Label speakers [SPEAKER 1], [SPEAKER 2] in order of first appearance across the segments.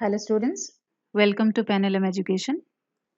[SPEAKER 1] Hello students, welcome to Penlum education.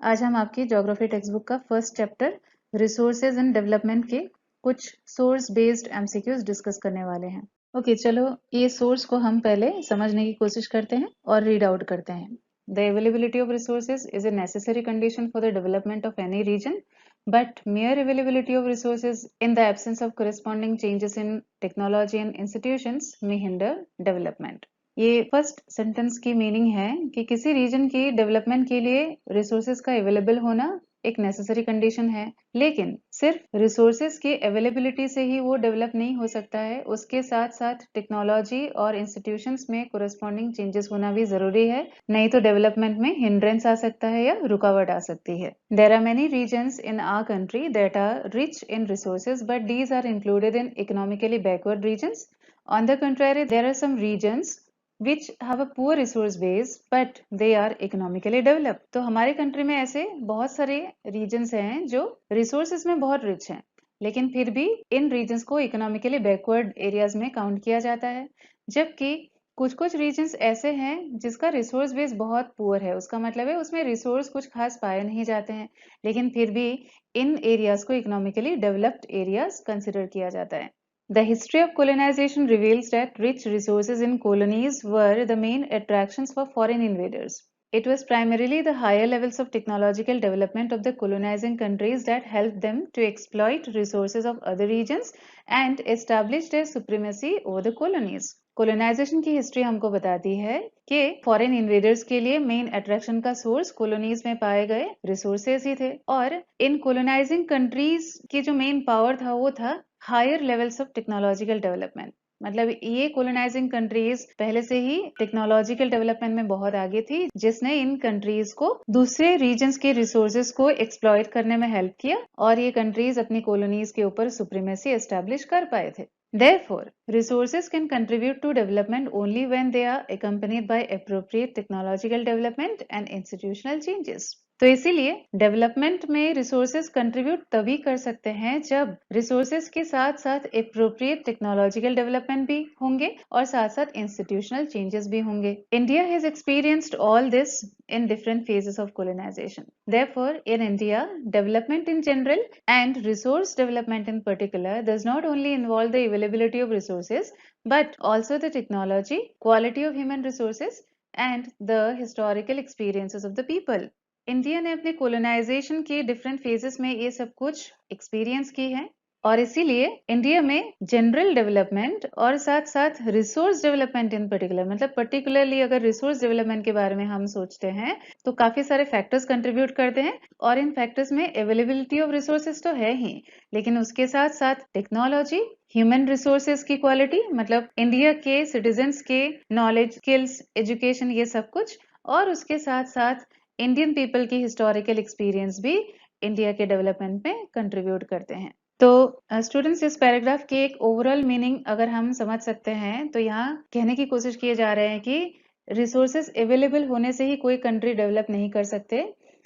[SPEAKER 1] आज हम आपकी ज्योग्राफी टेक्स्ट बुक का first chapter resources and development के कुछ सोर्स बेस्ड एमसीक्यूज डिस्कस करने वाले हैं। ओके, चलो ये सोर्स को हम पहले समझने की कोशिश करते हैं और रीड आउट करते हैं। The availability of resources is a necessary condition for the development of any region, but mere availability of resources in the absence of corresponding changes in technology and institutions may hinder development. ये first sentence की meaning है कि किसी reason की development के लिए resources का available होना एक नेसेसरी कंडीशन है, लेकिन सिर्फ रिसोर्सेज की अवेलेबिलिटी से ही वो डेवलप नहीं हो सकता है। उसके साथ साथ टेक्नोलॉजी और इंस्टीट्यूशंस में कोरेस्पॉन्डिंग चेंजेस होना भी जरूरी है, नहीं तो डेवलपमेंट में हिंड्रेंस आ सकता है या रुकावट आ सकती है। There are many regions in our country that are rich in resources, but these are included in economically backward regions. On the contrary, there are some regions which have a poor resource base but they are economically developed. तो हमारे country में ऐसे बहुत सारे regions हैं जो resources में बहुत रिच हैं, लेकिन फिर भी इन रीजन्स को इकोनॉमिकली बैकवर्ड एरियाज में काउंट किया जाता है। जबकि कुछ कुछ रीजन्स ऐसे हैं जिसका रिसोर्स बेस बहुत पुअर है, उसका मतलब है उसमें रिसोर्स कुछ खास पाए नहीं जाते हैं, लेकिन फिर भी इन एरियाज को इकोनॉमिकली डेवलप्ड एरियाज कंसिडर किया जाता है। The history of colonization reveals that rich resources in colonies were the main attractions for foreign invaders. It was primarily the higher levels of technological development of the colonizing countries that helped them to exploit resources of other regions and establish their supremacy over the colonies. Colonization की history हमको बताती है कि foreign invaders के लिए main attraction का source colonies में पाए गए रिसोर्सेज ही थे, और इन कोलोनाइजिंग कंट्रीज की जो मेन पावर था वो था higher levels of technological development. मतलब ये कोलोनाइजिंग कंट्रीज पहले से ही टेक्नोलॉजिकल डेवलपमेंट में बहुत आगे थी, जिसने इन कंट्रीज को दूसरे रीजन्स के रिसोर्सेज को एक्सप्लॉइट करने में हेल्प किया और ये कंट्रीज अपनी कॉलोनीज के ऊपर सुप्रीमेसी एस्टेब्लिश कर पाए थे। Therefore, resources can contribute to development only when they are accompanied by appropriate technological development and institutional changes. तो इसीलिए डेवलपमेंट में रिसोर्सेज कंट्रीब्यूट तभी कर सकते हैं जब रिसोर्सेज के साथ साथ एप्रोप्रिएट टेक्नोलॉजिकल डेवलपमेंट भी होंगे और साथ साथ इंस्टीट्यूशनल चेंजेस भी होंगे। India has experienced all this in different phases of colonization. Therefore, in India, development in general and resource development in particular does not only involve the availability of resources, but also the technology, quality of human resources, and the historical experiences of the people. India ने अपने colonisation के different phases में ये सब कुछ experience की है, और इसीलिए इंडिया में जनरल डेवलपमेंट और साथ साथ रिसोर्स डेवलपमेंट इन पर्टिकुलर, मतलब पर्टिकुलरली अगर रिसोर्स डेवलपमेंट के बारे में हम सोचते हैं तो काफी सारे फैक्टर्स कंट्रीब्यूट करते हैं, और इन फैक्टर्स में अवेलेबिलिटी ऑफ रिसोर्सेज तो है ही, लेकिन उसके साथ साथ टेक्नोलॉजी, ह्यूमन रिसोर्सेज की क्वालिटी, मतलब इंडिया के सिटीजन्स के नॉलेज, स्किल्स, एजुकेशन, ये सब कुछ, और उसके साथ साथ इंडियन पीपल की हिस्टोरिकल एक्सपीरियंस भी इंडिया के डेवलपमेंट में कंट्रीब्यूट करते हैं। तो स्टूडेंट्स, इस पैराग्राफ की एक ओवरऑल मीनिंग अगर हम समझ सकते हैं तो यहाँ कहने की कोशिश किए जा रहे हैं कि रिसोर्सेज अवेलेबल होने से ही कोई कंट्री डेवलप नहीं कर सकते।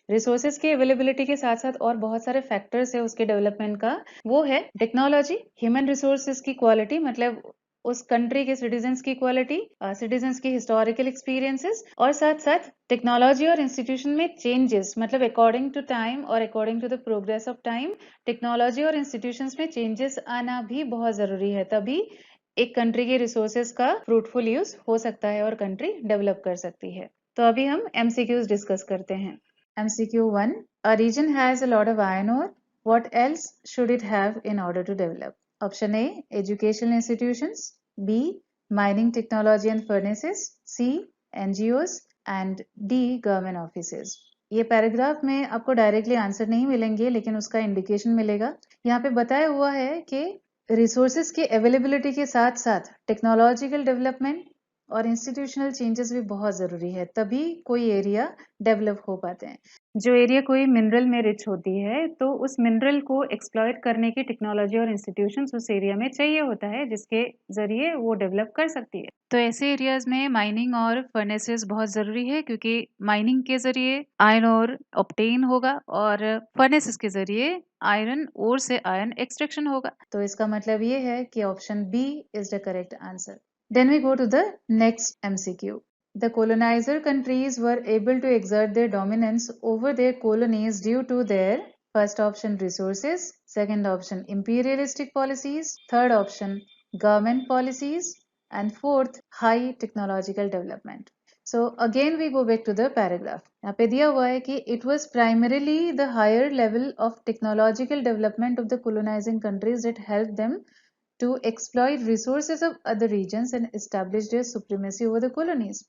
[SPEAKER 1] रिसोर्सेज की अवेलेबिलिटी के साथ साथ और बहुत सारे फैक्टर्स है उसके डेवलपमेंट का, वो है टेक्नोलॉजी, ह्यूमन रिसोर्सेज की क्वालिटी, मतलब उस कंट्री के सिटीजन्स की क्वालिटी, सिटीजन्स की हिस्टोरिकल एक्सपीरियंसेस, और साथ साथ टेक्नोलॉजी और इंस्टीट्यूशन में चेंजेस, मतलब अकॉर्डिंग टू टाइम और according to the progress of time technology और इंस्टीट्यूशंस में चेंजेस आना भी बहुत जरूरी है, तभी एक कंट्री के रिसोर्सेज का फ्रूटफुल यूज हो सकता है और कंट्री डेवलप कर सकती है। तो अभी हम एमसीक्यूज डिस्कस करते हैं। MCQ 1, a region has a lot of iron ore. What else should it have in order to develop? Option A, educational institutions. B, mining technology and furnaces. C, NGOs. And D, government offices. ये paragraph में आपको directly answer नहीं मिलेंगे, लेकिन उसका indication मिलेगा। यहाँ पे बताया हुआ है कि रिसोर्सेज की अवेलेबिलिटी के साथ साथ टेक्नोलॉजिकल डेवलपमेंट और इंस्टीट्यूशनल चेंजेस भी बहुत जरूरी है, तभी कोई एरिया डेवलप हो पाते हैं। जो एरिया कोई मिनरल में रिच होती है तो उस मिनरल को एक्सप्लॉइट करने की टेक्नोलॉजी और इंस्टीट्यूशंस उस एरिया में चाहिए होता है, जिसके जरिए वो डेवलप कर सकती है। तो ऐसे एरियाज में माइनिंग और फर्नेसेस बहुत जरूरी है, क्योंकि माइनिंग के जरिए आयरन ओर ऑब्टेन होगा और फर्नेसेस के जरिए आयरन ओर से आयरन एक्सट्रैक्शन होगा। तो इसका मतलब ये है कि option B is the correct answer. Then we go to the next MCQ. The colonizer countries were able to exert their dominance over their colonies due to their first option resources, second option imperialistic policies, third option government policies, and fourth high technological development. So again we go back to the paragraph. यहाँ पे दिया हुआ है कि it was primarily the higher level of technological development of the colonizing countries that helped them to exploit resources of other regions and establish their supremacy over the colonies.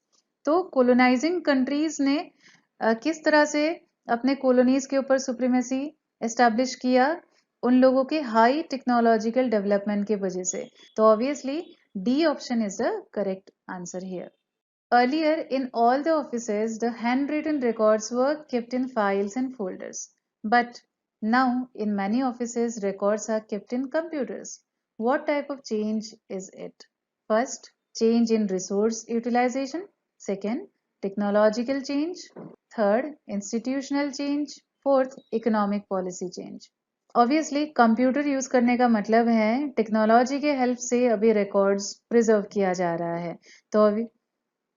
[SPEAKER 1] तो colonizing countries ने किस तरह से अपने colonies के ऊपर supremacy establish किया? उन लोगों के high technological development के वजह से. तो obviously D option is the correct answer here. Earlier, in all the offices, the handwritten records were kept in files and folders. But now, in many offices, records are kept in computers. What type of change is it? First, change in resource utilization. Second, technological change. Third, institutional change. Fourth, economic policy change. Obviously computer use करने का मतलब है technology के help से अभी records preserve किया जा रहा है.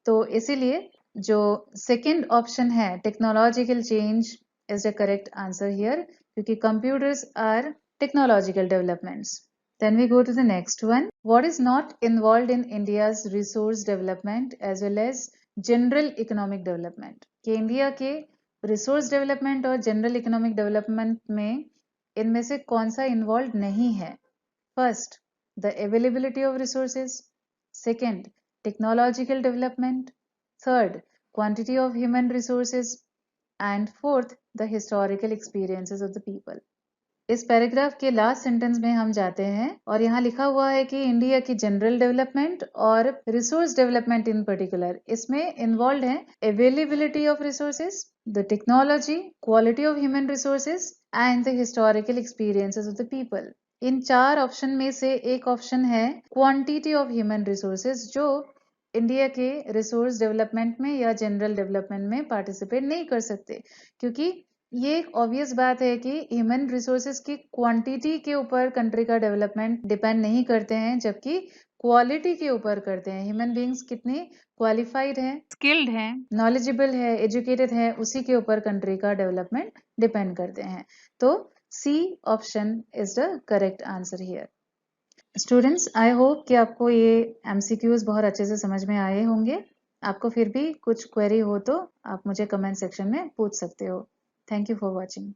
[SPEAKER 1] तो इसीलिए जो सेकंड ऑप्शन है technological change is the correct answer here, क्योंकि computers are technological developments. Then we go to the next one. What is not involved in India's resource development as well as general economic development? कि India के resource development और general economic development में इनमें से कौन सा involve नहीं है? First, the availability of resources. Second, technological development. Third, quantity of human resources. And fourth, the historical experiences of the people. इस पैराग्राफ के लास्ट सेंटेंस में हम जाते हैं और यहाँ लिखा हुआ है कि इंडिया की जनरल डेवलपमेंट और रिसोर्स डेवलपमेंट इन पर्टिकुलर इसमें इन्वॉल्व है availability of resources, the technology, quality of human resources and the historical experiences of the people. इन चार ऑप्शन में से एक ऑप्शन है क्वांटिटी ऑफ ह्यूमन रिसोर्सेज, जो इंडिया के रिसोर्स डेवलपमेंट में या जनरल डेवलपमेंट में पार्टिसिपेट नहीं कर सकते, क्योंकि ये एक ऑब्वियस बात है कि ह्यूमन रिसोर्सेज की क्वांटिटी के ऊपर कंट्री का डेवलपमेंट डिपेंड नहीं करते हैं, जबकि क्वालिटी के ऊपर करते हैं. ह्यूमन बींग्स कितने क्वालिफाइड हैं, स्किल्ड हैं, नॉलेजेबल है, एजुकेटेड है, उसी के ऊपर कंट्री का डेवलपमेंट डिपेंड करते हैं. तो C option is the correct answer here. Students, I hope कि आपको ये एमसीक्यूज बहुत अच्छे से समझ में आए होंगे. आपको फिर भी कुछ क्वेरी हो तो आप मुझे कमेंट सेक्शन में पूछ सकते हो. Thank you for watching.